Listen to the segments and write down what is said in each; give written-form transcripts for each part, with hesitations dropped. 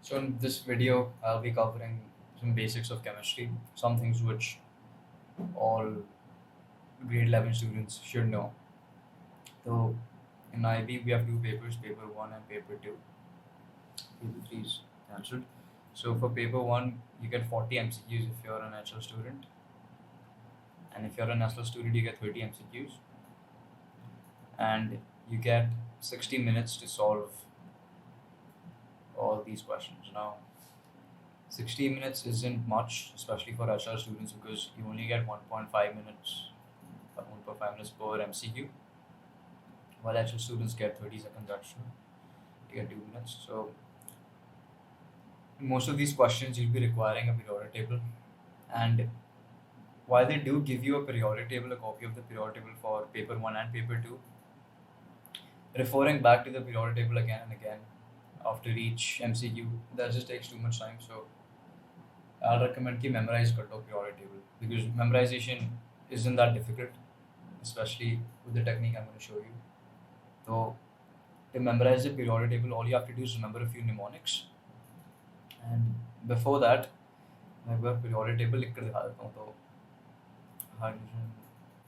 So in this video, I'll be covering some basics of chemistry, some things which all grade 11 students should know. So in IB, we have two papers, paper 1 and paper 2. Paper 3 is cancelled. So for paper 1, you get 40 MCQs if you're an HL student. And if you're an SL student, you get 30 MCQs. And you get 60 minutes to solve all these questions. Now, 60 minutes isn't much, especially for HR students, because you only get 1.5 minutes, 1.5 minutes per MCQ, while HR students get 30 seconds extra. You get 2 minutes. So, in most of these questions, you'll be requiring a periodic table. And while they do give you a periodic table, a copy of the periodic table for paper 1 and paper 2, referring back to the periodic table again and again after each MCQ, that just takes too much time. So, I'll recommend कि memorize कर लो periodic table, because memorization isn't that difficult, especially with the technique I'm going to show you. So to memorize the periodic table, all you have to do is remember a few mnemonics. And before that, मैं एक बार periodic table लिख कर दिखा देता हूँ. तो hydrogen,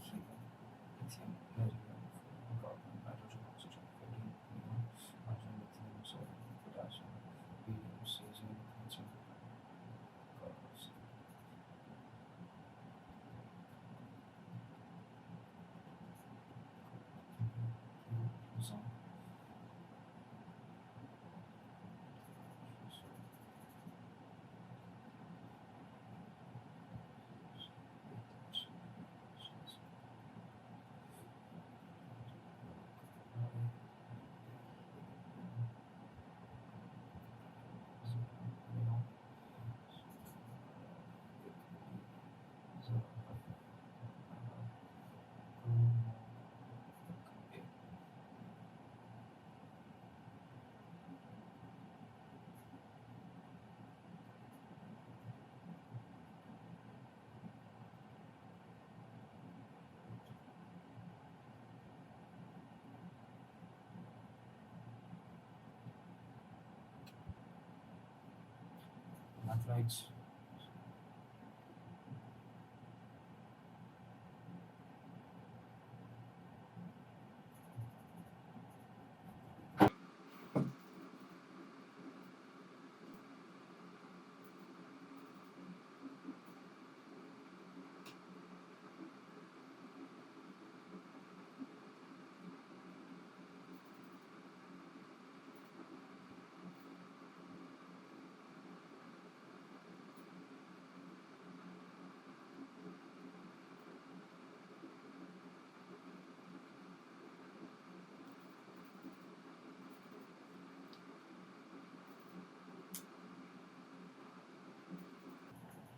helium, lithium, beryllium, carbon, nitrogen, oxygen, helium, neon, argon, lithium, sodium, potassium, helium, cesium, francium, carbon. Mathematics.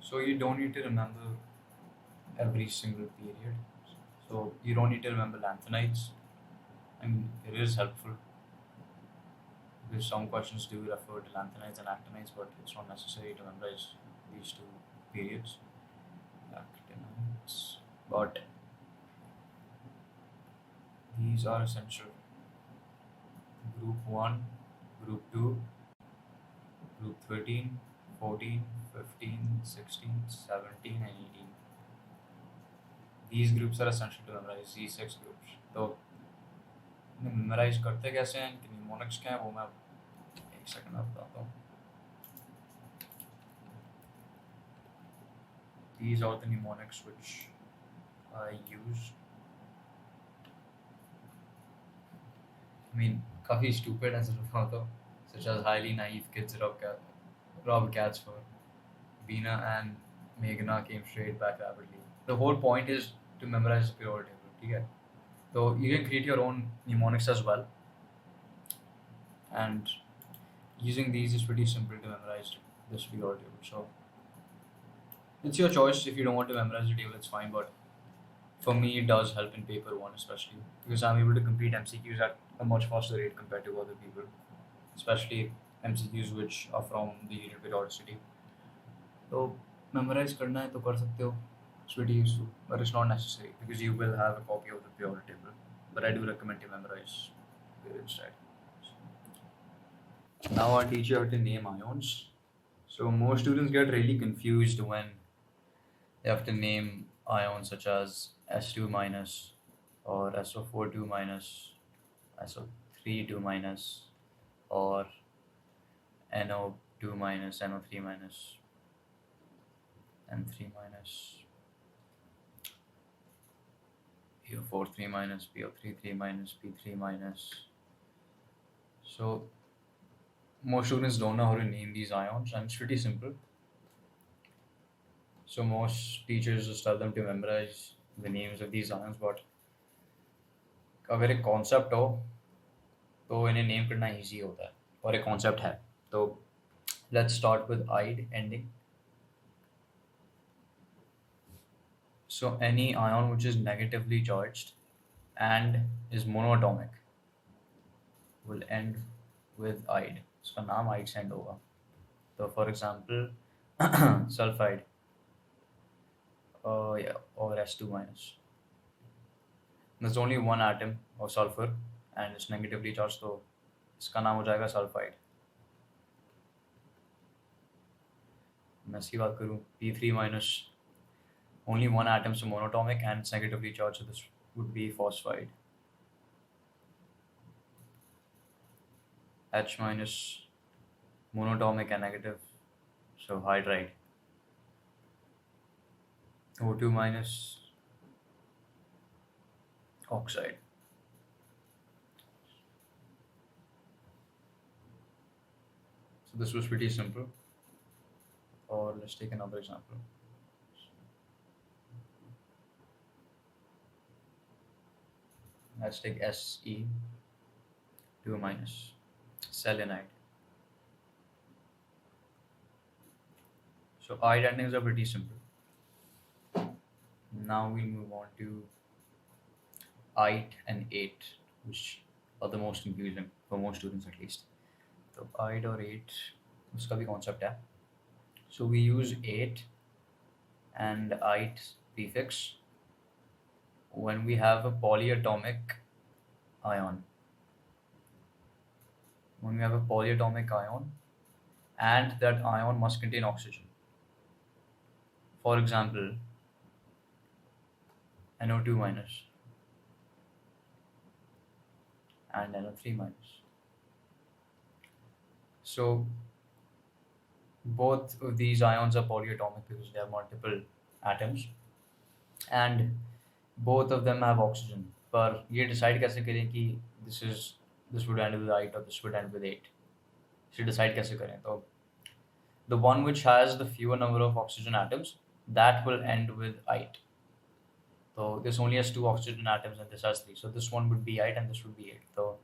So you don't need to remember every single period. So you don't need to remember lanthanides. I mean, it is helpful because some questions do refer to lanthanides and actinides, but it's not necessary to memorize these two periods. Actinides, but these are essential. Group 1, Group 2, Group 13, 14, 15, 16, 17, and 18. These groups are essential to memorize, these 6 groups. तो memorise करते कैसे हैं, इनके mnemonics क्या हैं, वो मैं एक सेकंड में बताता हूँ. These are the mnemonics which I use. I mean, काफ़ी stupid answer बताता हूँ, such as highly naive kids rob cats for. Veena and Meghna came straight back rapidly. The whole point is to memorize the periodic table. Okay? So you can create your own mnemonics as well. And using these is pretty simple to memorize this periodic table. So it's your choice. If you don't want to memorize the table, it's fine. But for me, it does help in paper 1 especially, because I'm able to complete MCQs at a much faster rate compared to other people, especially MCQs which are from the unit periodicity. तो memorize करना है तो कर सकते हो. It's pretty useful, but it's not necessary because you will have a copy of the periodic table. But I do recommend you memorize it instead. Now I'll teach you how to name ions. So most students get really confused when they have to name ions such as S2 minus or SO4 2 minus, SO3 2 minus, or NO2 minus, NO3 minus, N3 minus, PO4 3 minus, PO3 3 minus, P3 minus. So most students don't know how to name these ions, and it's pretty simple. So most teachers just tell them to memorize the names of these ions, but अगर एक concept हो तो इन्हें name करना easy होता है, और एक concept है. तो let's start with "ide" ending. So any ion which is negatively charged and is monoatomic will end with "ide." उसका नाम "ide" से end होगा. So for example, sulfide, yeah, or S2 minus. There's only one atom of sulfur and it's negatively charged, तो इसका नाम हो जाएगा sulfide. मैं इसकी बात करूँ, P3 minus, only one atom, so monatomic and it's negatively charged, so this would be phosphide. H minus, monatomic and negative, so hydride. O2 minus, oxide. So this was pretty simple. Or let's take another example. Let's take Se2 minus, selenide. So ide endings are pretty simple. Now we move on to ite and ate, which are the most confusing for most students at least. So ide or ate, उसका भी concept है. So we use ate and ite prefix when we have a polyatomic ion. When we have a polyatomic ion and that ion must contain oxygen. For example, NO2 minus and NO3 minus. So both of these ions are polyatomic because they have multiple atoms and both of them have oxygen. पर ये decide कैसे करें कि this would end with ite or this would end with ate? इसे decide कैसे करें? तो the one which has the fewer number of oxygen atoms, that will end with ite. So this only has 2 oxygen atoms and this has 3. So this one would be ite and this would be ate. So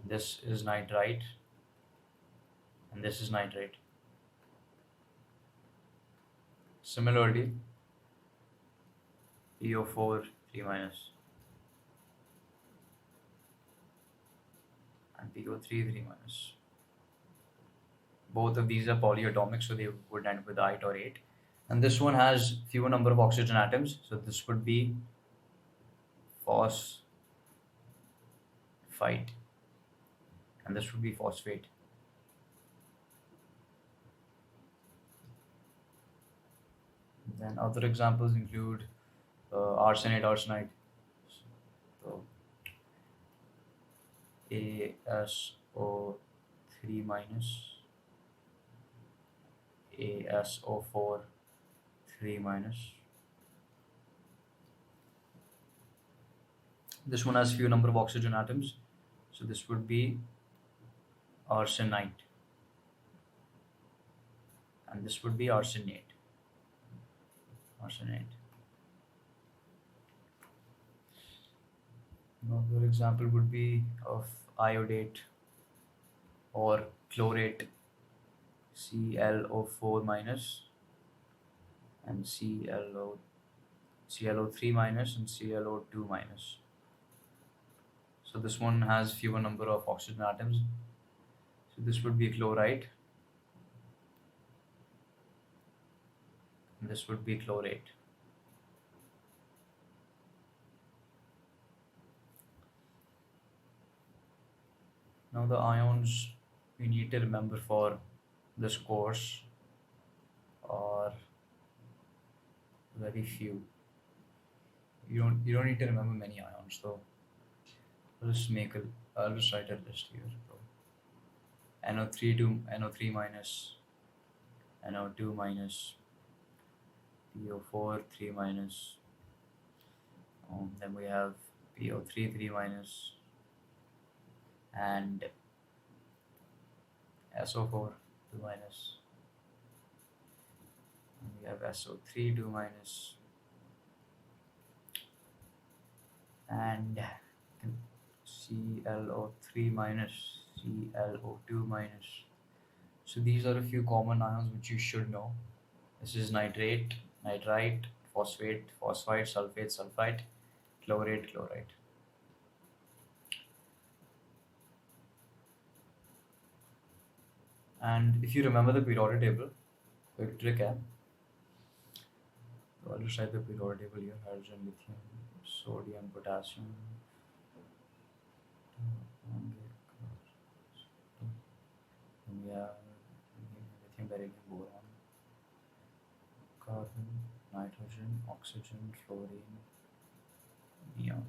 this is nitrite and this is nitrate. Similarly, PO4 3 minus and PO3 3 minus. Both of these are polyatomic, so they would end with ite or ate. And this one has fewer number of oxygen atoms, so this would be phosphite, and this would be phosphate. Then other examples include arsenate, arsenite. So ASO3 minus, ASO4 3 minus. This one has few number of oxygen atoms, so this would be arsenite, and this would be arsenate. Another example would be of iodate or chlorate, ClO4 minus and ClO3 minus and ClO2 minus. So this one has fewer number of oxygen atoms, so this would be chlorite and this would be chlorate. Now the ions you need to remember for this course are very few. You don't need to remember many ions, so I'll just write a list here. So NO3 to NO3 minus, NO2 minus, PO4 3 minus, then we have PO3 3 minus, and SO4 2 minus, and we have SO3 2 minus, and ClO3 minus, ClO2 minus. So these are a few common ions which you should know. This is nitrate, nitrite, phosphate, phosphide, sulfate, sulfite, chlorate, chloride. And if you remember the periodic table, quick trick है. So I'll just write the periodic table here: hydrogen, lithium, sodium, potassium. We have lithium, beryllium, boron, carbon, nitrogen, oxygen, fluorine, neon.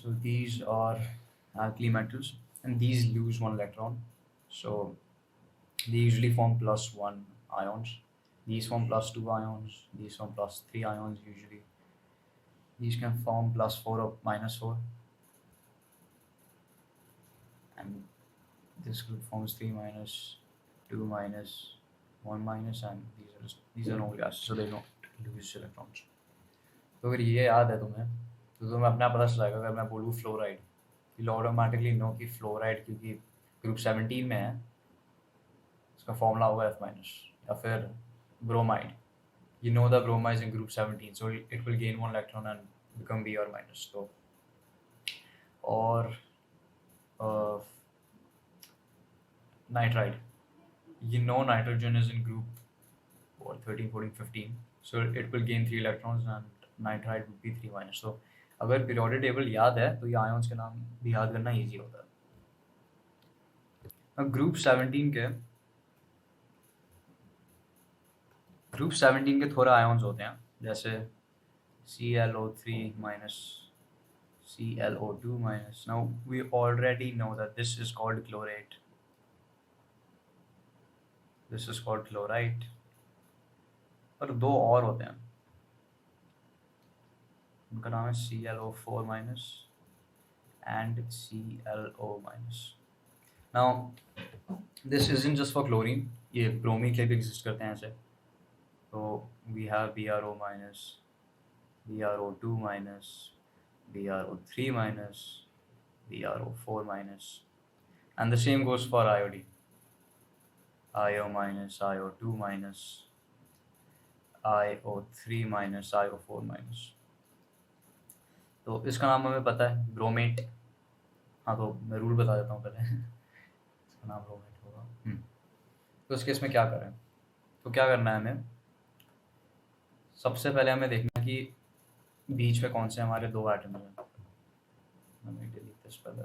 So these are alkali metals, and these lose one electron. So they usually form +1 ions. These form +2 ions. These form +3 ions usually. These can form +4 or -4. And this group forms 3 minus, 2 minus, 1 minus, and these are no gases, so they don't lose electrons. तो अगर ये याद है तुम्हें तो तुम्हें अपना पता चलेगा अगर मैं बोलूँ फ्लोराइड, you'll automatically know कि फ्लोराइड क्योंकि ग्रुप 17 में है, इसका फॉर्मूला होगा F माइनस. या फिर bromide, you know the bromide is in group 17, so it will gain 1 electron and become Br minus. So or nitride, you know nitrogen is in group 13, 14, 15, so it will gain 3 electrons and nitride would be 3 minus. So अगर periodic table याद है तो ये ions के नाम भी याद करना easy होता है. अब group 17 के थोड़ा ions होते हैं, जैसे ClO3 minus, ClO2 minus. Now we already know that this is called chlorate. This is called chlorite. और दो और होते हैं, उनका नाम है ClO4 minus and ClO minus. Now this isn't just for chlorine, ये bromine के लिए भी exist करते हैं ऐसे. So we have BrO minus, BrO2 minus, BrO3 minus, BrO4 minus, and the same goes for iodine. IO minus, IO2 minus, IO3 minus, IO4 minus. तो इसका नाम हमें पता है ब्रोमेट. हाँ तो मैं रूल बता देता हूँ पहले. इसका नाम ब्रोमेट होगा. तो इस केस में क्या करें, तो क्या करना है हमें, सबसे पहले हमें देखना है कि बीच में कौन से हमारे दो एटम हैं. हमें डिलीट दिस पहले.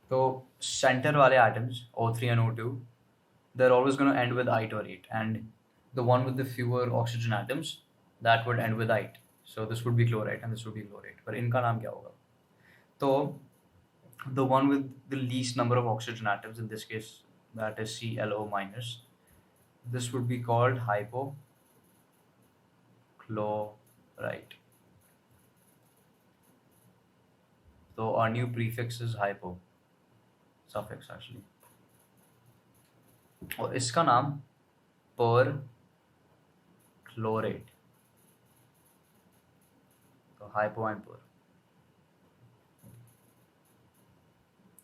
तो सेंटर वाले atoms O3 and O2, they're always going to end with ite or ate, and the one with the fewer oxygen atoms, that would end with ite. So this would be chlorite and this would be chlorate. पर इनका नाम क्या होगा, तो the one with the least number of oxygen atoms, in this case that is ClO minus, this would be called hypochlorite. So our new prefix is hypo, suffix actually. और इसका नाम पर क्लोरेट, तो हाइपो एंड पुअर।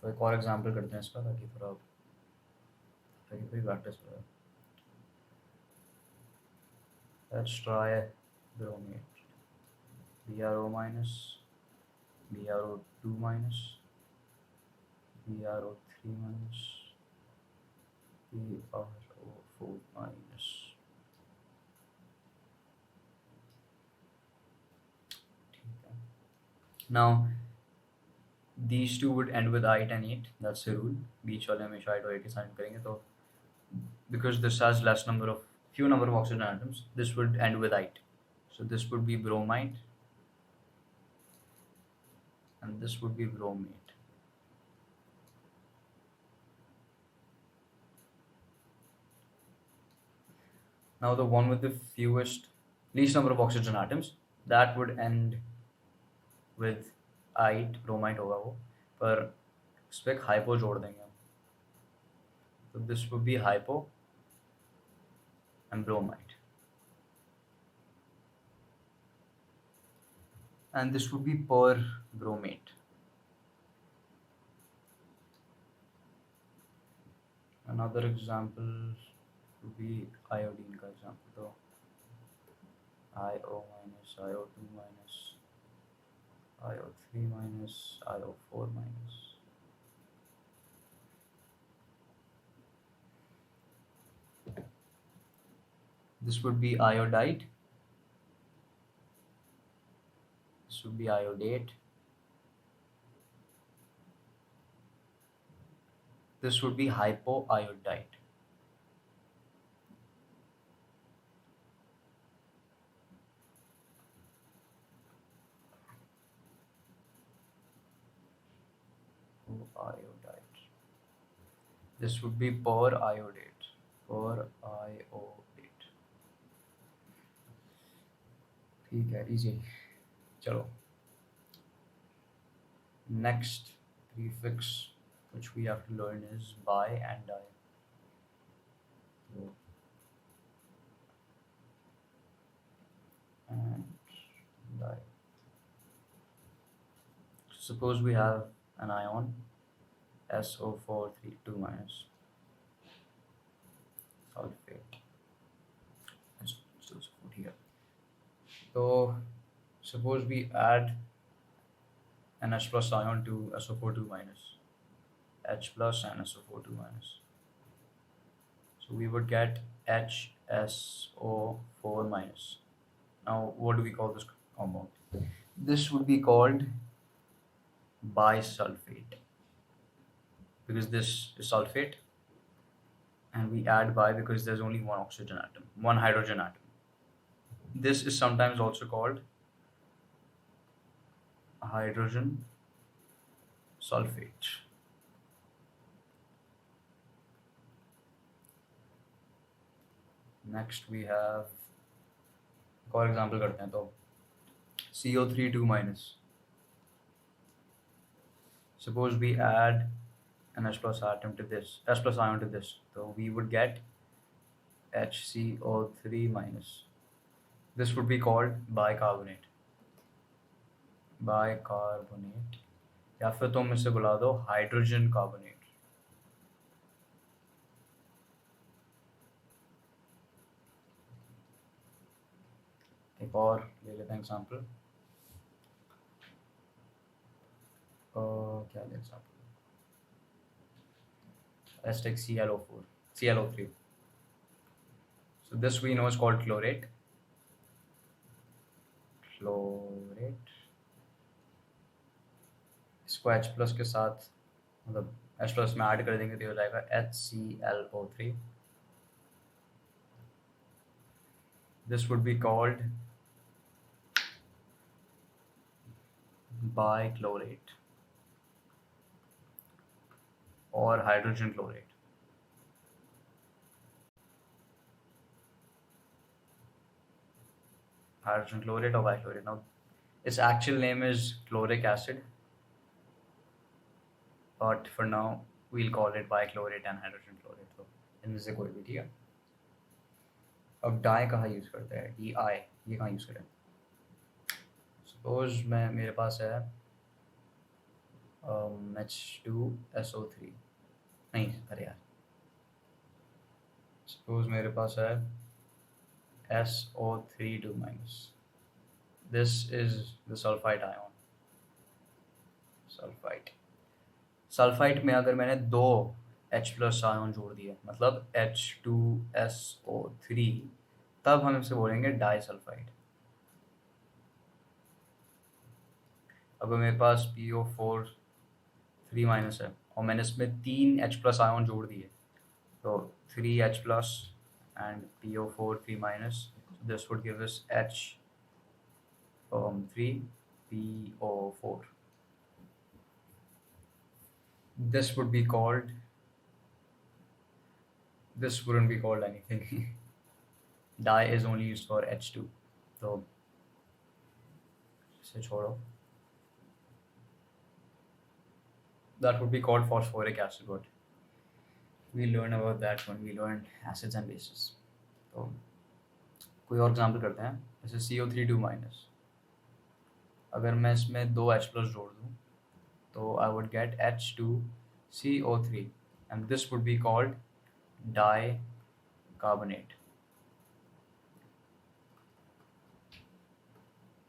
तो एक और example करते हैं इसका ताकि थोड़ा प्रैक्टिस हो। Let's try bromate, BrO minus, BrO2 minus, BrO3 minus, BrO4 minus. Now these two would end with ite and ate. That's the rule. बीच वाले हमेशा ite और ate के साथ करेंगे, तो because this has few number of oxygen atoms, this would end with ite. So this would be bromide and this would be bromate. Now the one with the least number of oxygen atoms, that would end with ite, bromide होगा वो, पर इस पे hypo जोड़ देंगे हम, तो this would be hypo and bromide, and this would be per bromate. Another example would be iodine का example, तो IO minus, IO2 minus, IO3 minus, IO4 minus. This would be iodide, this would be iodate, this would be hypoiodide. Iodide. This would be per iodate. ठीक है, easy. चलो. Next prefix which we have to learn is bi and di. So, and di. Suppose we have an ion SO432 minus sulfate. Let's do this here. So suppose we add an H plus ion to SO42 minus, H plus and SO42 minus. So we would get HSO4 minus. Now what do we call this compound? This would be called bisulfate, because this is sulfate and we add bi because there's only one oxygen atom, one hydrogen atom. This is sometimes also called hydrogen sulfate. Next we have, for example करते हैं, तो CO32 minus. Suppose we add an H plus atom to this, H plus ion to this, so we would get HCO3 minus. This would be called bicarbonate. Bicarbonate, या फिर तुम इसे बुला दो hydrogen carbonate. एक और ले लेते हैं एग्जाम्पल. क्या ले example? Let's take ClO3. So this we know is called chlorate. इसको H plus के साथ, मतलब H plus में ऐड कर देंगे तो हो जाएगा HClO3. This would be called bichlorate or hydrogen chlorate. Hydrogen chlorate or bichlorate. Now its actual name is chloric acid, but for now we'll call it bichlorate and hydrogen chlorate. So इनमें से कोई भी, ठीक है. अब die कहाँ use करते हैं, डी आई, ये कहाँ यूज़ करें? सपोज मेरे पास है H2SO3, नहीं अरे यार, सपोज मेरे पास है SO3 2-, this is the sulphide ion. Sulphide में अगर मैंने दो H+ आयन जोड़ दिए, मतलब H2SO3, तब हम इसे बोलेंगे डाईसल्फाइड। अब मेरे पास PO4 3- है और मैंने इसमें 3H+ आयन जोड़ दिए, तो 3H+ and PO4 3-, so this would give us H3PO4. This wouldn't be called anything. Di is only used for H2, तो इसे छोड़ो. That would be called phosphoric acid, but we learn about that when we learn acids and bases. तो कोई और example करते हैं, जैसे CO3 2-, अगर मैं इसमें दो H+ जोड़ दूँ तो I would get H2CO3 and this would be called dicarbonate.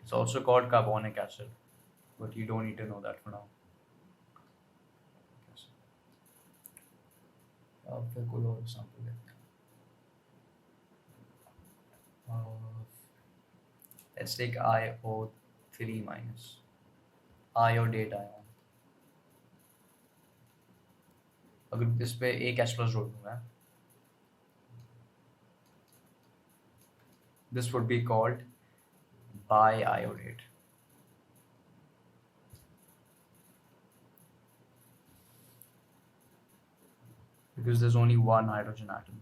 It's also called carbonic acid, but you don't need to know that for now. अब फिर कोई और एग्जाम्पल देखते हैं. Let's take IO3-, iodate ion. अगर इस पे एक H+ जोड़ दूंगा, this would be called biiodate. Because there's only one hydrogen atom.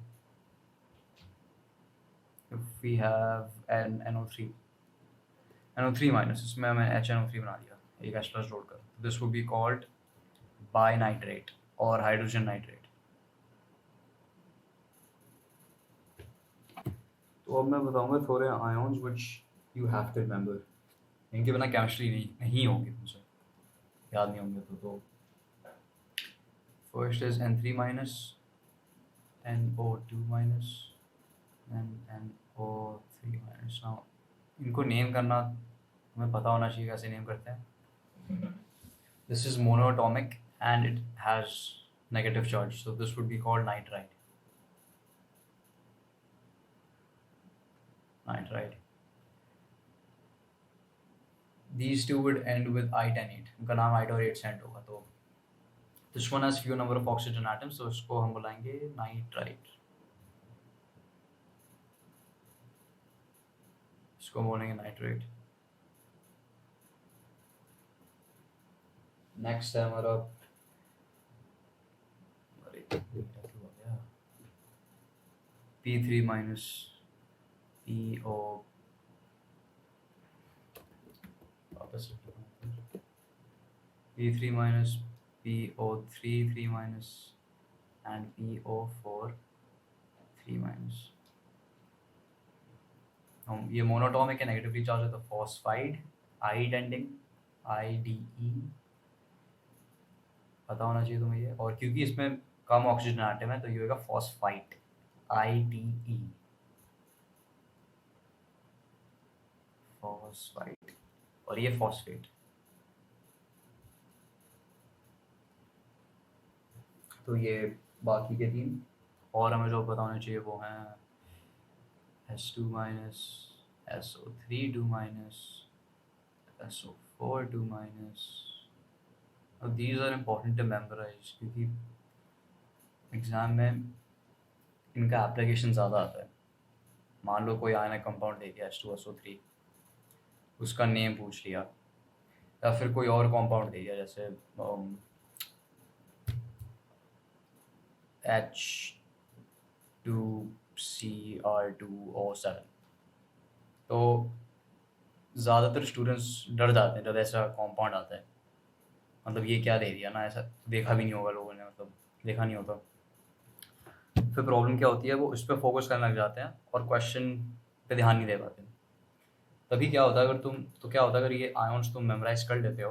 If we have an NO3, NO3-, इसमें हमें HNO3 बना दिया एक H+ जोड़कर, this would be called binitrate or hydrogen nitrate. तो अब मैं बताऊंगा थोड़े ions which you have to remember. इनके बिना केमिस्ट्री नहीं होगी तुमसे, याद नहीं होंगे तो first is N3-, NO2-, and NO3-. now इनको नेम करना हमें पता होना चाहिए कैसे नेम करते हैं. This is monoatomic and it has negative charge, so this would be called nitride. These two would end with I-10-8, उनका नाम आइडोरेट से एंड होगा. तो this one has few number of oxygen atoms, so इसको हम बुलाएंगे नाइट्राइड. इसको बोलेंगे नाइट्रेट. नेक्स्ट है हमारा P3- PO, P3- PO3 3- and PO4 3-. ये मोनोटॉमिक है, नेगेटिवली चार्ज है, तो फॉस्फाइड, आइड एंडिंग, IDE पता होना चाहिए तुम्हें ये. और क्योंकि इसमें कम ऑक्सीजन एटम है तो ये होगा फॉस्फाइट, IDE, फॉस्फाइट. और ये फॉस्फेट. तो ये बाकी के तीन. और हमें जो पता होना चाहिए वो हैं H2-, SO3 2-, SO4 2-. Now these are important to memorize क्योंकि एग्ज़ाम में इनका एप्लीकेशन ज़्यादा आता है. मान लो कोई आयनिक कंपाउंड दे दिया H2SO3, उसका नेम पूछ लिया, या फिर कोई और कंपाउंड दे दिया जैसे H2Cr2O7, तो ज़्यादातर स्टूडेंट्स डर जाते हैं जब ऐसा कंपाउंड आता है. मतलब ये क्या दे दिया ना, ऐसा देखा भी नहीं होगा लोगों ने, मतलब देखा नहीं होता. फिर प्रॉब्लम क्या होती है, वो उस पर फोकस करने लग जाते हैं और क्वेश्चन पे ध्यान नहीं दे पाते। तभी क्या होता है, क्या होता है अगर ये आयन्स तुम मेमोराइज कर लेते हो,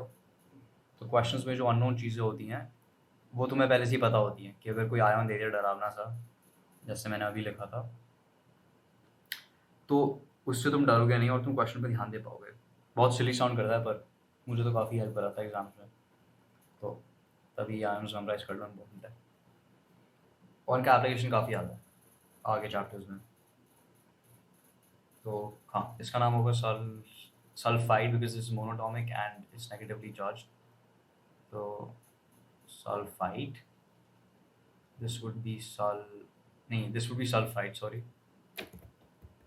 तो क्वेश्चंस में जो अननोन चीज़ें होती हैं वो तुम्हें पहले से ही पता होती हैं। कि अगर कोई आयन दे दिया डरावना सा, जैसे मैंने अभी लिखा था, तो उससे तुम डरोगे नहीं और तुम क्वेश्चन पे ध्यान दे पाओगे। बहुत सिली साउंड करता है, पर मुझे तो काफ़ी हेल्प करा था एग्जाम्स में। तो तभी आयन्स मेमोराइज करना इम्पोर्टेंट है, और इनका एप्लीकेशन काफ़ी आता है आगे चैप्टर्स में। तो हाँ, इसका नाम होगा sulphide, because is monoatomic and is negatively charge. तो sulphide, this would be this would be sulfide, sorry,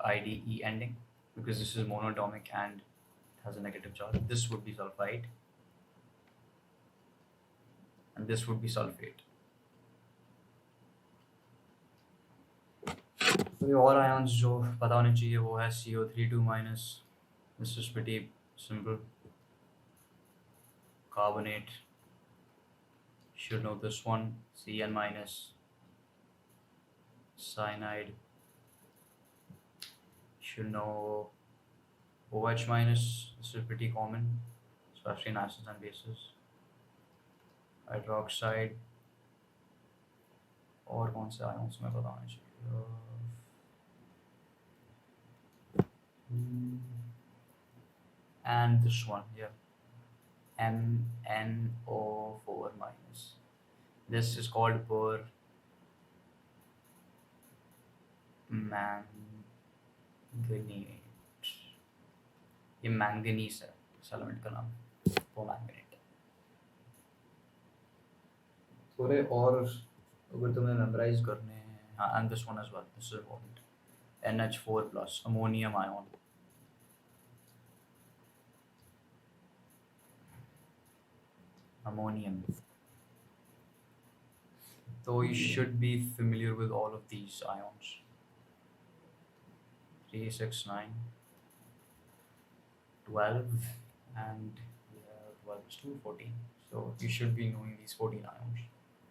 IDE ending, because this is monatomic and has a negative charge. This would be sulfide and this would be sulfate. तो ये और ions जो पता होने चाहिए वो है CO3 minus, this is pretty simple, carbonate, should know this one, Cn minus, cyanide, should know OH minus, this is pretty common especially in acids and bases, hydroxide, और कौन से आयन्स में पता होना चाहिए, and this one, yeah, MnO4 minus. This is called per manganate. ये manganese है इस एलिमेंट का नाम, वो मैंगनेट। थोड़े और अगर तुम्हें मेमोराइज करने हैं, हाँ, and this one as well, this is important, NH4+, ammonium ion. Ammonium. So you should be familiar with all of these ions. 3, 6, 9, 12, and 12 is 2, 14. So you should be knowing these 14 ions.